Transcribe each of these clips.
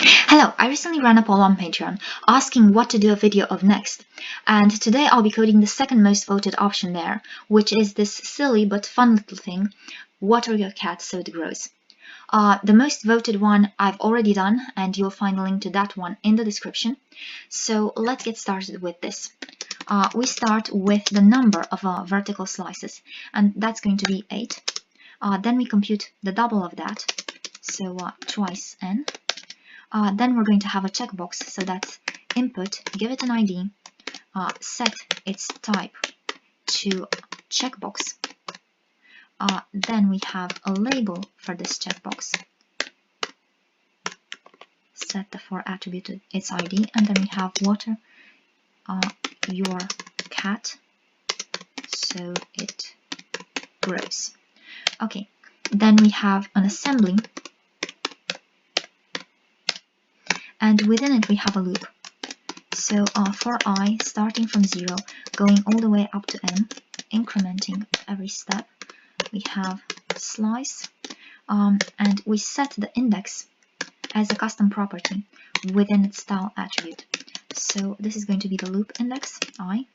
Hello, I recently ran a poll on Patreon asking what to do a video of next, and today I'll be coding the second most voted option there, which is this silly but fun little thing, water your cat so it grows. The most voted one I've already done, and you'll find a link to that one in the description. So let's get started with this. We start with the number of vertical slices, and that's going to be 8. Then we compute the double of that, so twice n. Then we're going to have a checkbox, so that's input, give it an ID, set its type to checkbox. Then we have a label for this checkbox, set the for attribute to its ID, and then we have water your cat so it grows. Okay, then we have an assembly, and within it we have a loop. So for I, starting from 0, going all the way up to n, incrementing every step, we have slice, and we set the index as a custom property within its style attribute. So this is going to be the loop index, I,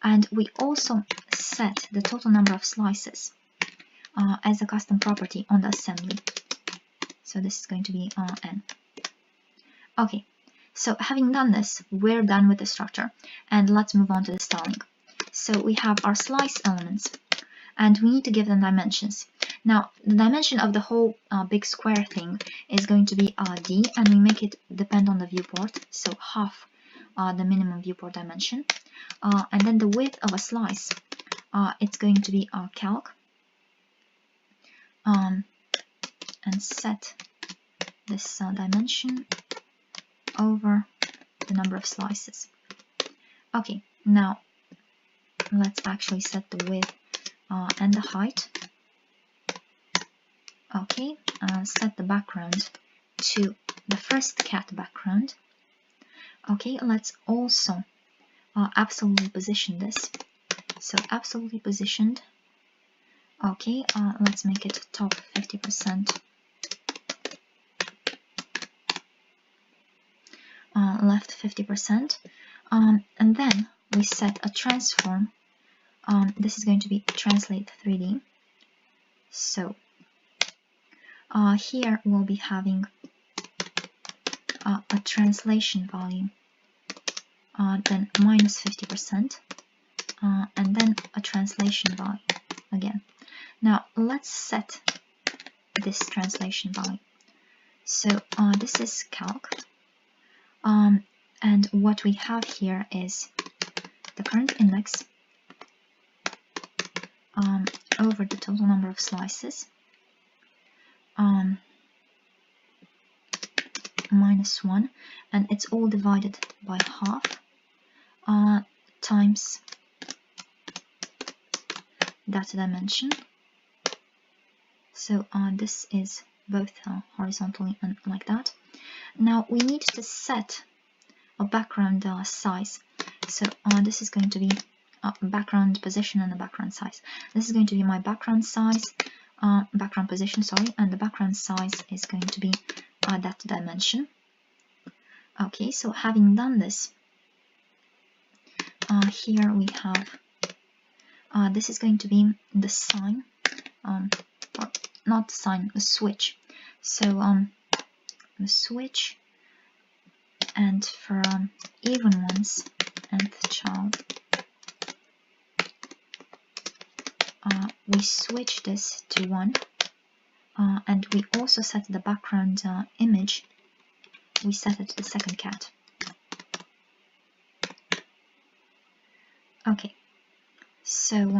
and we also set the total number of slices as a custom property on the assembly. So this is going to be n. Okay, so having done this, we're done with the structure, and let's move on to the styling. So we have our slice elements, and we need to give them dimensions. Now, the dimension of the whole big square thing is going to be d, and we make it depend on the viewport, so half the minimum viewport dimension. And then the width of a slice, it's going to be calc, and set this dimension over the number of slices. Okay, now let's actually set the width and the height. Okay, set the background to the first cat background. Okay, let's also absolutely position this. So absolutely positioned. Okay, let's make it top 50%. Left 50%, and then we set a transform. This is going to be translate 3D. So here we'll be having a translation value, then minus 50%, and then a translation value again. Now let's set this translation value. So this is calc. And what we have here is the current index over the total number of slices minus 1, and it's all divided by half times that dimension. So this is both horizontally and like that. Now we need to set a background size. So this is going to be a background position and a background size. This is going to be my background size, background position, sorry, and the background size is going to be that dimension. Okay, so having done this, here we have this is going to be the sign, or not the sign, the switch. So the switch, and for even ones, nth child, we switch this to 1, and we also set the background image, we set it to the second cat. Okay, so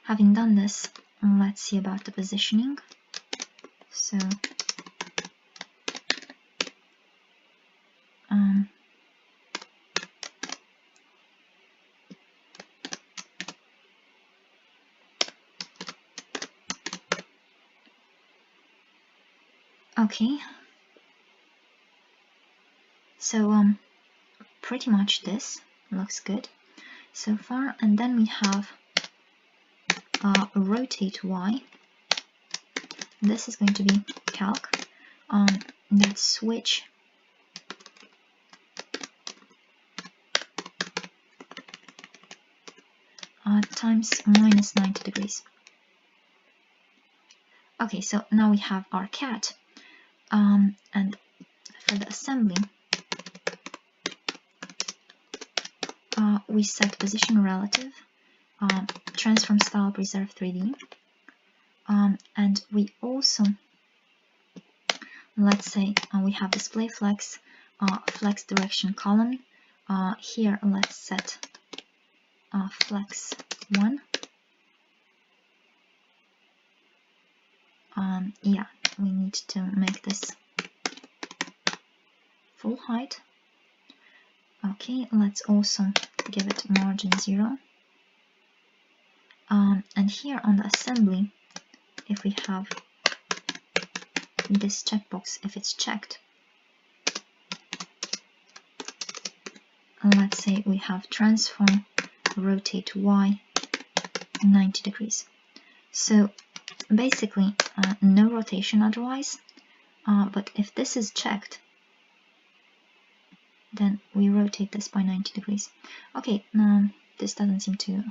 having done this, let's see about the positioning. So okay, so pretty much this looks good so far, and then we have rotate Y. This is going to be calc, that switch times minus 90 degrees. Okay, so now we have our cat, and for the assembly, we set position relative, transform style preserve 3D, and we also, let's say we have display flex, flex direction column. Here let's set flex 1. Yeah, we need to make this full height. Okay, let's also give it margin 0. And here on the assembly, if we have this checkbox, if it's checked, let's say we have transform rotate Y 90 degrees. So basically no rotation otherwise, but if this is checked, then we rotate this by 90 degrees. Okay, this doesn't seem to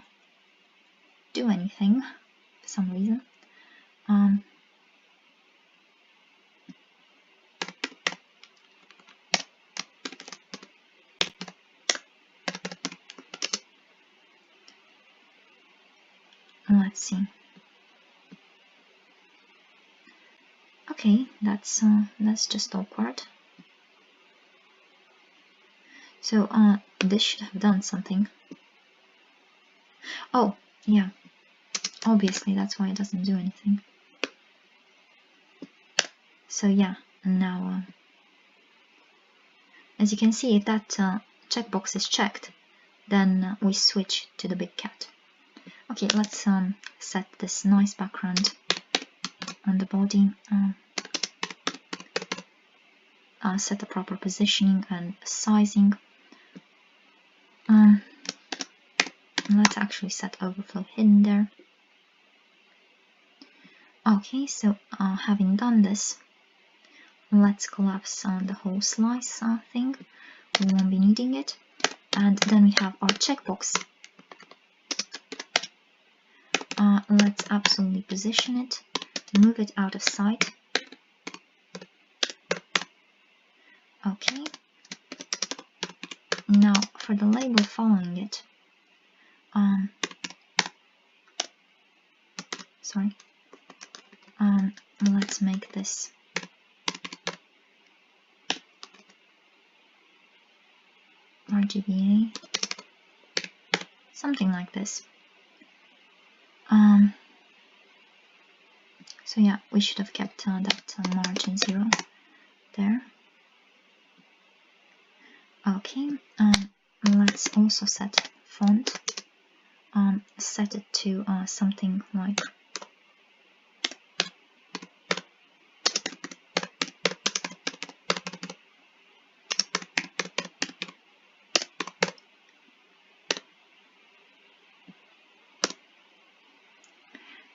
do anything for some reason. Let's see. Okay, that's just awkward. So this should have done something. Oh, yeah. Obviously, that's why it doesn't do anything. So yeah, now as you can see, if that checkbox is checked, then we switch to the big cat. Okay, let's set this nice background on the body. Set the proper positioning and sizing. Let's actually set overflow hidden there. Okay, so having done this, let's collapse the whole slice thing. We won't be needing it. And then we have our checkbox. Let's absolutely position it, move it out of sight. Okay. Now for the label following it, let's make this RGBA, something like this. So yeah, we should have kept that margin 0 there. Okay, let's also set font, set it to something like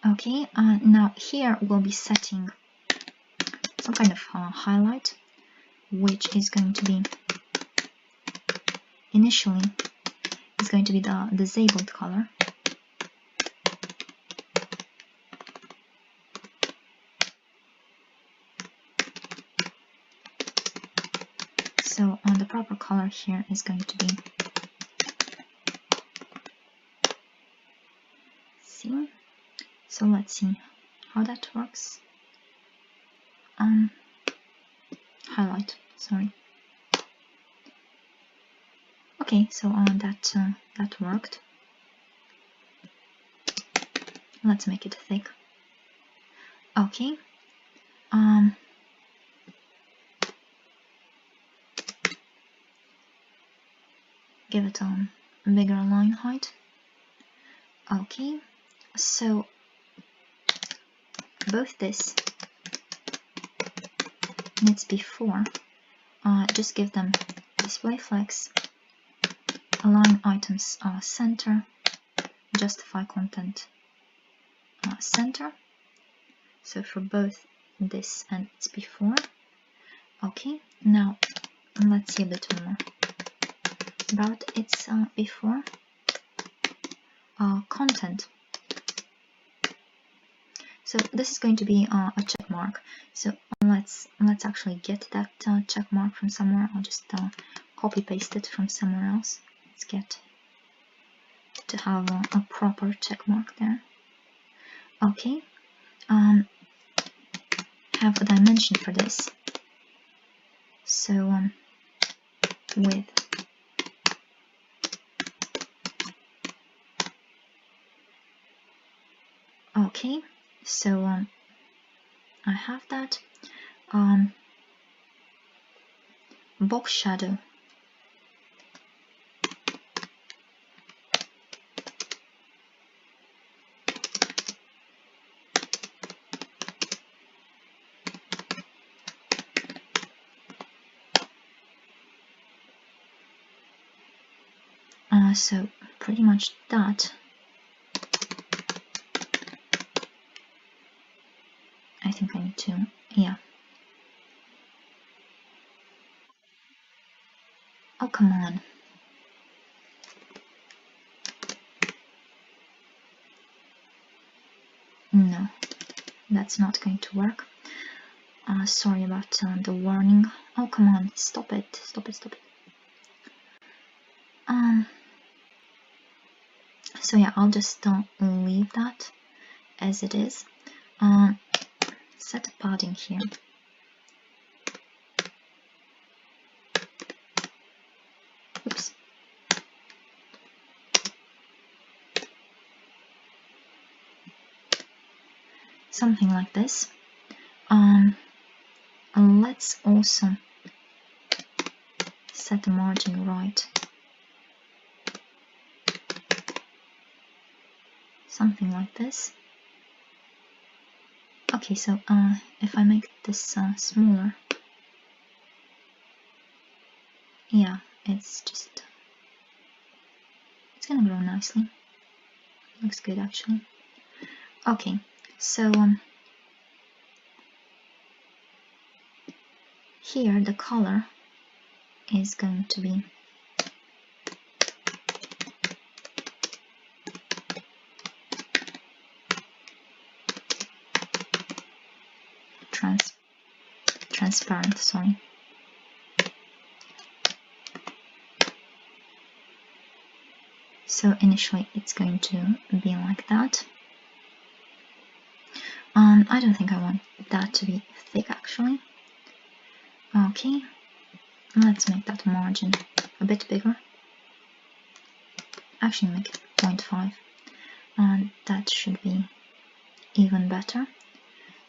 okay, now here we'll be setting some kind of highlight, which is going to be initially is going to be the disabled color. So the proper color here is going to be C. So let's see how that works. Highlight, sorry. Okay, so that worked. Let's make it thick. Okay. Give it a bigger line height. Okay, so both this and its before, just give them display flex, align items center, justify content center. So for both this and its before, Okay, now let's see a bit more about its before content. So this is going to be a check mark. So let's actually get that check mark from somewhere. I'll just copy paste it from somewhere else. Let's get to have a proper check mark there. Okay, have a dimension for this. So width. Okay, so I have that. Box shadow. So pretty much that. I think I need to, yeah. Oh, come on. No, that's not going to work. Sorry about the warning. Oh, come on, stop it, stop it, stop it. So yeah, I'll just leave that as it is. Set a padding here. Oops. Something like this. Let's also set the margin right. Something like this. Okay, so if I make this smaller, yeah, it's gonna grow nicely. Looks good actually. Okay, so here the color is going to be transparent, sorry. So initially it's going to be like that. I don't think I want that to be thick actually. Okay, let's make that margin a bit bigger. Actually make it 0.5, and that should be even better.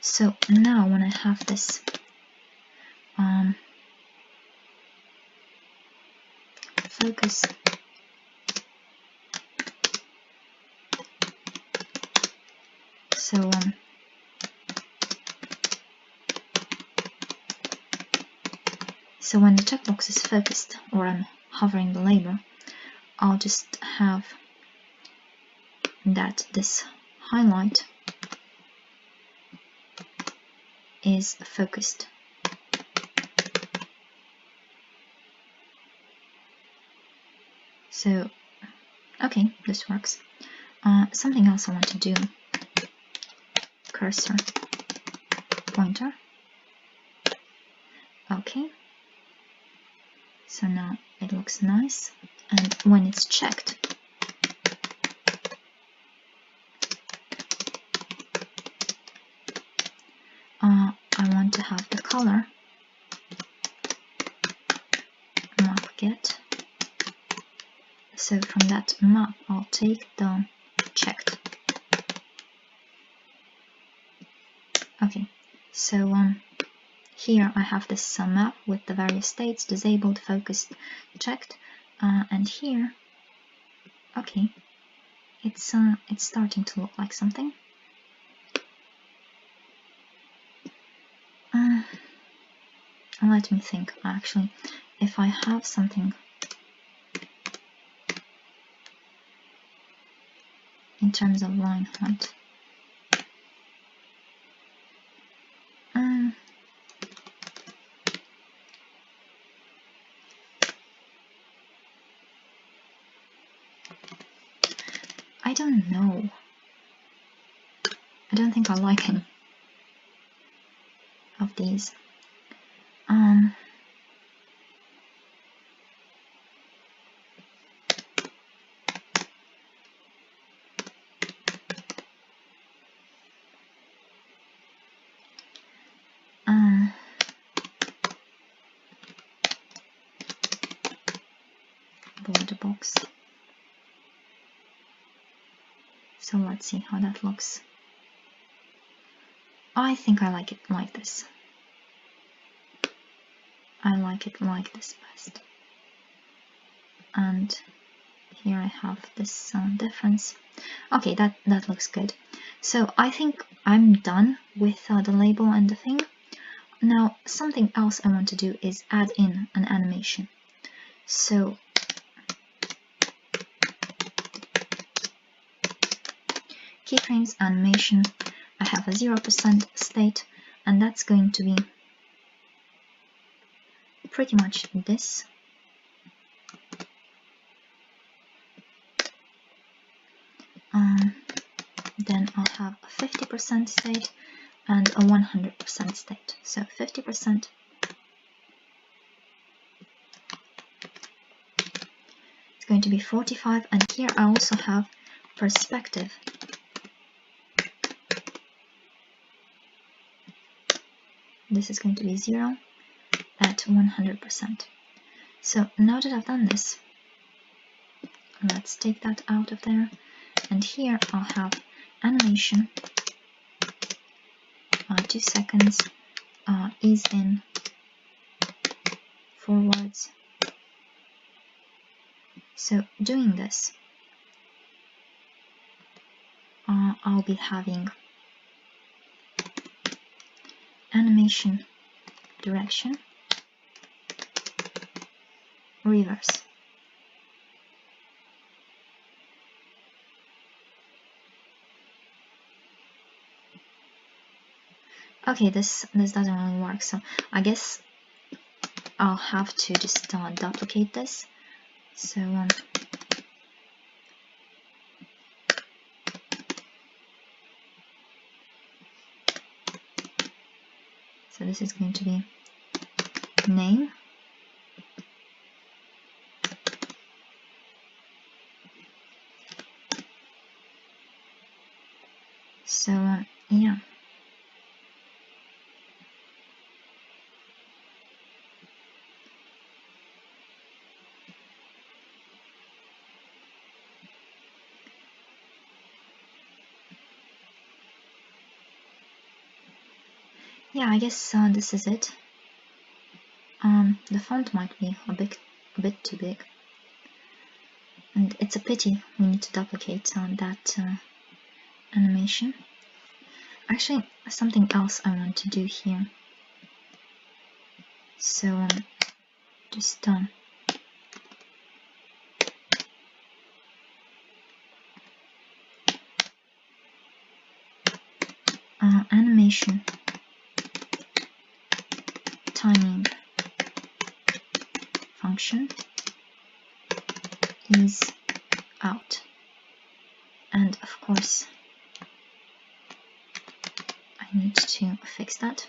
So now when I have this focus, so so when the checkbox is focused, or I'm hovering the label, I'll just have that this highlight is focused. So, okay, this works. Something else I want to do. Cursor, pointer. Okay. So now it looks nice, and when it's checked, I want to have the color map get. So from that map, I'll take the checked. Okay, so here I have this map with the various states: disabled, focused, checked, and here, okay, it's starting to look like something. Let me think. Actually, if I have something in terms of line height, I don't know. I don't think I like any of these. Border box. So let's see how that looks. I think I like it like this. I like it like this best. And here I have this difference. Okay, that looks good. So I think I'm done with the label and the thing. Now something else I want to do is add in an animation. So keyframes animation, I have a 0% state, and that's going to be pretty much this. Then I'll have a 50% state and a 100% state. So 50%, it's going to be 45, and here I also have perspective. This is going to be 0 at 100%. So now that I've done this, let's take that out of there, and here I'll have animation, 2 seconds, ease in, forwards. So doing this, I'll be having animation, direction, reverse. Okay, this doesn't really work, so I guess I'll have to just duplicate this. So so this is going to be name, so yeah. Yeah, I guess this is it. The font might be a bit too big, and it's a pity we need to duplicate that animation. Actually, something else I want to do here. So just animation, timing function is out, and of course I need to fix that.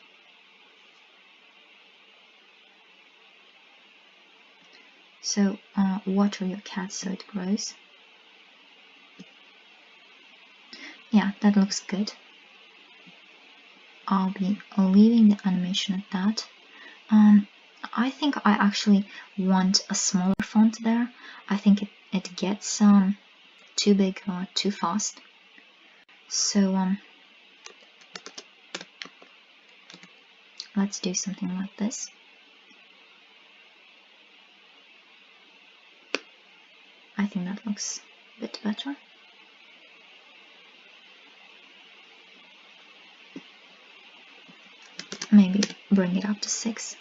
So water your cat so it grows. Yeah, that looks good. I'll be leaving the animation at that. I think I actually want a smaller font there. I think it gets too big too fast. So let's do something like this. I think that looks a bit better. Maybe bring it up to 6.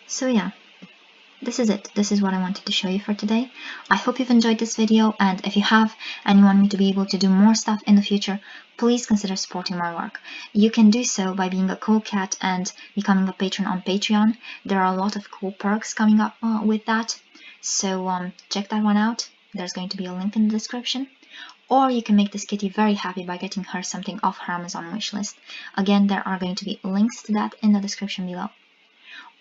So yeah, this is it. This is what I wanted to show you for today. I hope you've enjoyed this video, and if you have and you want me to be able to do more stuff in the future, please consider supporting my work. You can do so by being a cool cat and becoming a patron on Patreon. There are a lot of cool perks coming up with that, so check that one out. There's going to be a link in the description. Or you can make this kitty very happy by getting her something off her Amazon wishlist. Again, there are going to be links to that in the description below.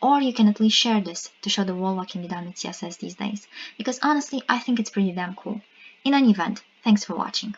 Or you can at least share this to show the world what can be done with CSS these days, because honestly, I think it's pretty damn cool. In any event, thanks for watching.